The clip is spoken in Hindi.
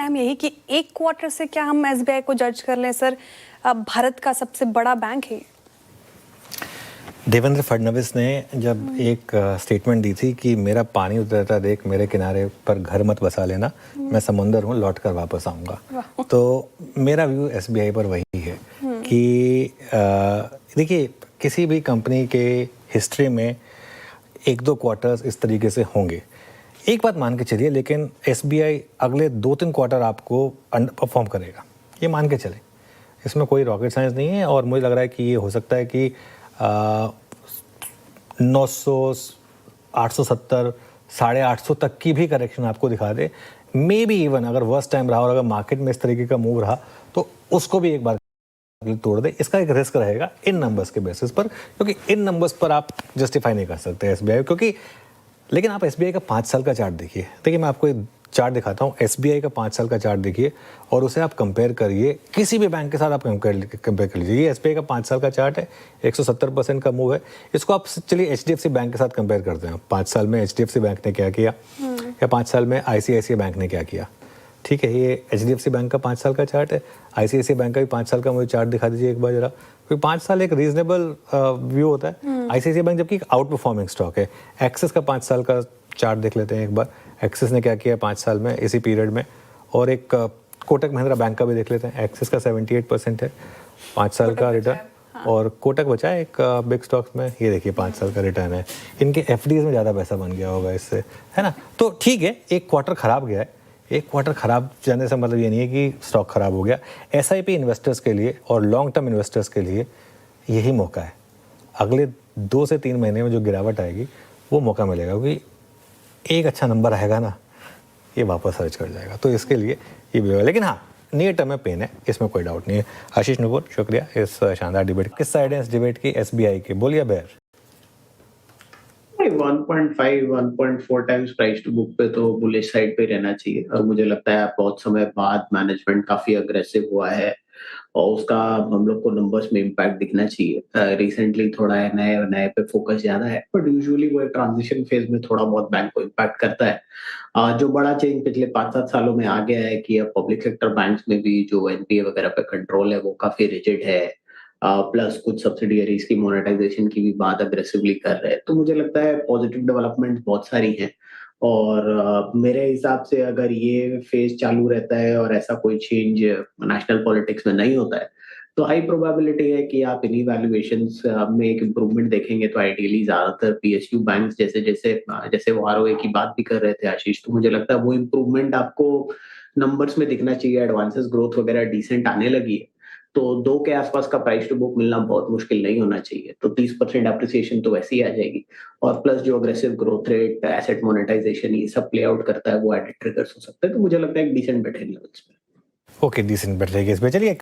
हम यही कि एक क्वार्टर से क्या हम एसबीआई को जज कर लें सर? भारत का सबसे बड़ा बैंक है। देवेंद्र फडणवीस ने जब एक स्टेटमेंट दी थी कि मेरा पानी उतरता देख मेरे किनारे पर घर मत बसा लेना, मैं समुंदर हूँ लौट कर वापस आऊँगा। तो मेरा व्यू एसबीआई पर वही है कि देखिए किसी भी कंपनी के हिस्ट्री में एक दो क्वार्टर्स इस तरीके से होंगे, एक बात मान के चलिए, लेकिन एसबीआई अगले 2-3 क्वार्टर आपको अंडर परफॉर्म करेगा, ये मान के चले। इसमें कोई रॉकेट साइंस नहीं है और मुझे लग रहा है कि ये हो सकता है कि 900, 870, 850 तक की भी करेक्शन आपको दिखा दे। मे बी इवन अगर वर्स्ट टाइम रहा और अगर मार्केट में इस तरीके का मूव रहा तो उसको भी एक बार तोड़ दे। इसका एक रिस्क रहेगा इन नंबर्स के बेसिस पर, क्योंकि इन नंबर्स पर आप जस्टिफाई नहीं कर सकते एसबीआई, क्योंकि लेकिन आप एसबीआई का 5 साल का चार्ट देखिए। देखिए मैं आपको एक चार्ट दिखाता हूँ, एसबीआई का 5 साल का चार्ट देखिए और उसे आप कंपेयर करिए किसी भी बैंक के साथ। आप कंपेयर कर लीजिए। ये एसबीआई का 5 साल का चार्ट है, 170% का मूव है। इसको आप चलिए एचडीएफसी बैंक के साथ कंपेयर करते हैं। 5 साल में एचडीएफसी बैंक ने क्या किया या 5 साल में आईसीआईसीआई बैंक ने क्या किया। ठीक है, ये एचडीएफसी बैंक का 5 साल का चार्ट है, आईसीआईसीआई बैंक का भी 5 साल का मुझे चार्ट दिखा दीजिए एक बार जरा, क्योंकि 5 साल एक रीजनेबल व्यू होता है। आईसीआईसीआई बैंक जबकि आउट परफॉर्मिंग स्टॉक है। एक्सिस का 5 साल का चार्ट देख लेते हैं एक बार, एक्सिस ने क्या किया 5 साल में इसी पीरियड में। और एक कोटक महिंद्रा बैंक का भी देख लेते हैं। एक्सिस का 78% है 5 साल का रिटर्न, और कोटक बचा है एक बिग स्टॉक्स में, ये देखिए 5 साल का रिटर्न है। इनके एफडीज में ज़्यादा पैसा बन गया होगा इससे, है ना। तो ठीक है, एक क्वार्टर खराब गया है। एक क्वार्टर खराब जाने से मतलब ये नहीं है कि स्टॉक खराब हो गया। एसआईपी इन्वेस्टर्स के लिए और लॉन्ग टर्म इन्वेस्टर्स के लिए यही मौका है। अगले 2 से 3 महीने में जो गिरावट आएगी वो मौका मिलेगा, क्योंकि एक अच्छा नंबर आएगा ना, ये वापस सर्च कर जाएगा। तो इसके लिए ये भी होगा, लेकिन हाँ नियर टर्म में पेन है, इसमें कोई डाउट नहीं है। आशीष नुपुर, शुक्रिया इस शानदार डिबेट। किस साइड है इस डिबेट की? एसबीआई की, बोलिए बेर। 1.5 1.4 टाइम्स प्राइस टू बुक पे तो बुलिश साइड पे रहना चाहिए। और मुझे लगता है बहुत समय बाद मैनेजमेंट काफी अग्रेसिव हुआ है और उसका हम लोग को नंबर्स में इम्पैक्ट दिखना चाहिए। रिसेंटली थोड़ा नए नए पे फोकस ज्यादा है, बट यूजुअली वो एक ट्रांजिशन फेज में थोड़ा बहुत बैंक को इम्पैक्ट करता है। जो बड़ा चेंज पिछले 5-7 सालों में आ गया है कि अब पब्लिक सेक्टर बैंक्स में भी जो एनपीए वगैरह पे कंट्रोल है वो काफी रिजिड है। प्लस कुछ सब्सिडियरीज की मोनेटाइजेशन की भी बात अग्रेसिवली कर रहे हैं। तो मुझे लगता है पॉजिटिव डेवलपमेंट बहुत सारी हैं। और मेरे हिसाब से अगर ये फेज चालू रहता है और ऐसा कोई चेंज नेशनल पॉलिटिक्स में नहीं होता है, तो हाई प्रोबेबिलिटी है कि आप इन्हीं वैल्यूएशंस में एक इम्प्रूवमेंट देखेंगे। तो आइडियली ज्यादातर पीएसयू बैंक्स जैसे जैसे जैसे वो आरओए की बात भी कर रहे थे आशीष, तो मुझे लगता है वो इम्प्रूवमेंट आपको नंबर्स में दिखना चाहिए। एडवांसेस ग्रोथ वगैरह डिसेंट आने लगी है, तो 2 के आसपास का प्राइस टू बुक मिलना बहुत मुश्किल नहीं होना चाहिए। तो 30% एप्रिसिएशन तो वैसे ही आ जाएगी, और प्लस जो aggressive growth rate, asset monetisation, ये सब प्ले आउट करता है, वो एडिट ट्रिगर्स हो सकते हैं। तो मुझे लगता है एक डिसेंट बेट है लेवल्स पे। ओके, डिसेंट बेट रहेगी इसमें। चलिए